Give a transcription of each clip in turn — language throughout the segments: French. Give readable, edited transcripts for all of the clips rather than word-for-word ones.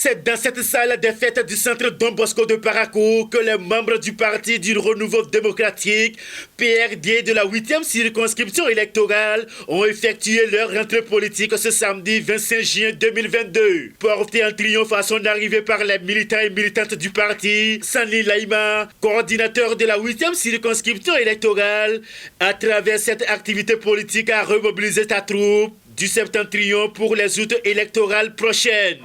C'est dans cette salle des fêtes du centre Don Bosco de Parakou que les membres du Parti du Renouveau démocratique, PRD de la 8e circonscription électorale, ont effectué leur rentrée politique ce samedi 25 juin 2022. Porté en triomphe à son arrivée par les militants et militantes du parti, Sanli Laïma, coordinateur de la 8e circonscription électorale, à travers cette activité politique a remobilisé sa troupe du septentrion pour les août électorales prochaines.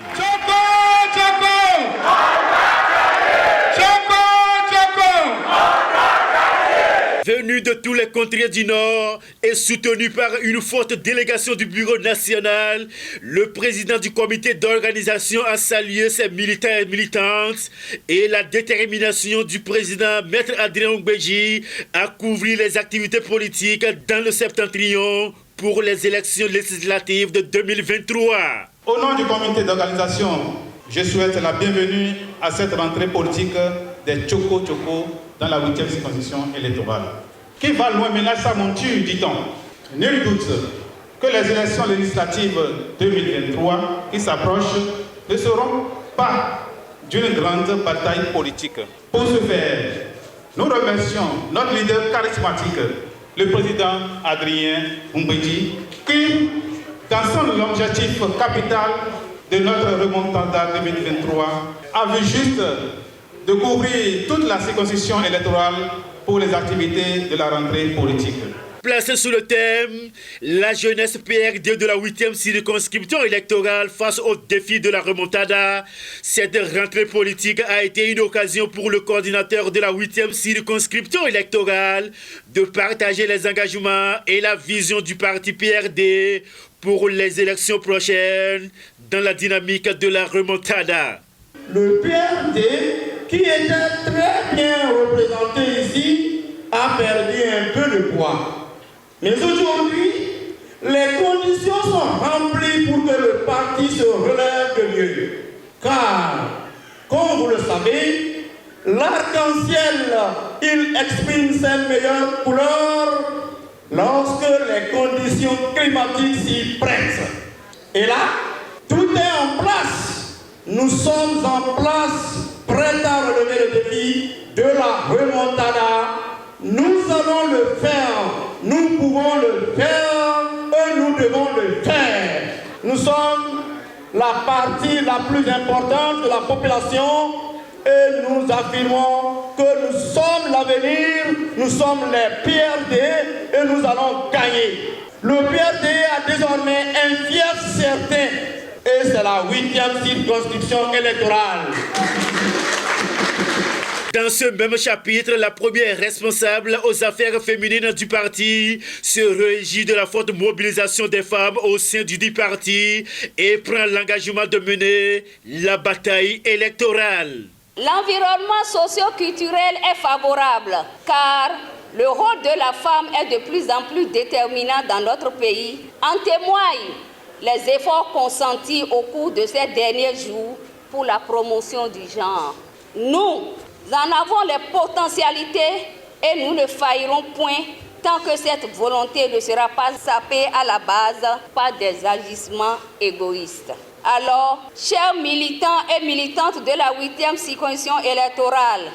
Venu de tous les contrées du Nord et soutenu par une forte délégation du Bureau national, le président du comité d'organisation a salué ses militants et militantes et la détermination du président Maître Adrien Ngbeji à couvrir les activités politiques dans le septentrion pour les élections législatives de 2023. Au nom du comité d'organisation, je souhaite la bienvenue à cette rentrée politique des Tchoko Tchoko dans la 8e circonscription électorale. Qui va loin ménage sa monture, dit-on. Nul doute que les élections législatives 2023 qui s'approchent ne seront pas d'une grande bataille politique. Pour ce faire, nous remercions notre leader charismatique, le président Adrien Ngbeji, qui, dans son objectif capital de notre remontada 2023, a vu juste de couvrir toute la circonscription électorale pour les activités de la rentrée politique. Placé sous le thème « La jeunesse PRD de la 8e circonscription électorale face aux défis de la remontada », cette rentrée politique a été une occasion pour le coordinateur de la 8e circonscription électorale de partager les engagements et la vision du parti PRD pour les élections prochaines dans la dynamique de la remontada. Le PRD, qui était très bien représenté ici, a perdu un peu de poids. Mais aujourd'hui, les conditions sont remplies pour que le parti se relève de mieux. Car, comme vous le savez, l'arc-en-ciel, il exprime ses meilleures couleurs lorsque les conditions climatiques s'y prêtent. Et là, tout est en place. Nous sommes en place, prêts à relever le défi de la remontada. Nous allons le faire, nous pouvons le faire et nous devons le faire. Nous sommes la partie la plus importante de la population et nous affirmons que nous sommes l'avenir, nous sommes les PRD et nous allons gagner. Le PRD a désormais un fief certain et c'est la 8e circonscription électorale. Dans ce même chapitre, la première responsable aux affaires féminines du parti se réjouit de la forte mobilisation des femmes au sein du dit parti et prend l'engagement de mener la bataille électorale. L'environnement socio-culturel est favorable car le rôle de la femme est de plus en plus déterminant dans notre pays. En témoignent les efforts consentis au cours de ces derniers jours pour la promotion du genre. Nous en avons les potentialités et nous ne faillirons point tant que cette volonté ne sera pas sapée à la base par des agissements égoïstes. Alors, chers militants et militantes de la 8e circonscription électorale,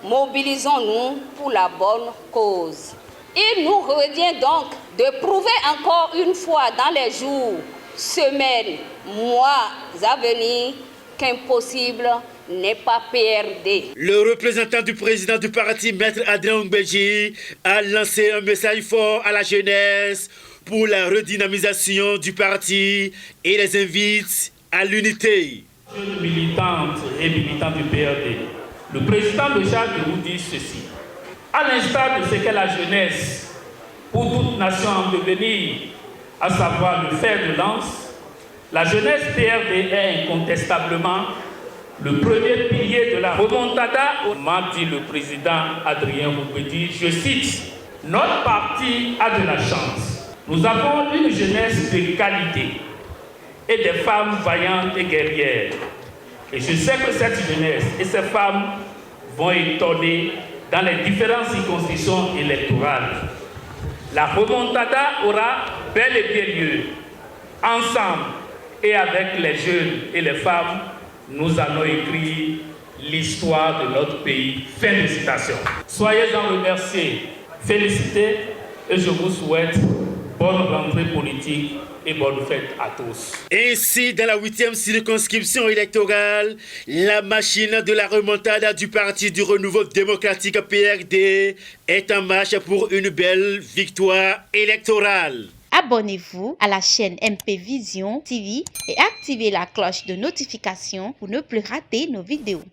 mobilisons-nous pour la bonne cause. Il nous revient donc de prouver encore une fois dans les jours, semaines, mois à venir qu'impossible n'est pas PRD. Le représentant du président du parti, Maître Adrien Ngbeji, a lancé un message fort à la jeunesse pour la redynamisation du parti et les invite à l'unité. Jeunes militantes et militants du PRD, le président de Jacques vous dit ceci. À l'instar de ce qu'est la jeunesse pour toute nation en devenir, à savoir le fer de lance, la jeunesse PRD est incontestablement le premier pilier de la remontada, m'a dit le président Adrien Ngbeji, je cite, « Notre parti a de la chance. Nous avons une jeunesse de qualité et des femmes vaillantes et guerrières. Et je sais que cette jeunesse et ces femmes vont étonner dans les différentes circonscriptions électorales. La remontada aura bel et bien lieu, ensemble et avec les jeunes et les femmes. nous allons écrire l'histoire de notre pays. Fin de citation. Soyez-en remerciés, félicités et je vous souhaite bonne rentrée politique et bonne fête à tous. Ainsi, dans la 8e circonscription électorale, la machine de la remontada du Parti du Renouveau démocratique PRD est en marche pour une belle victoire électorale. Abonnez-vous à la chaîne MP Vision TV et activez la cloche de notification pour ne plus rater nos vidéos.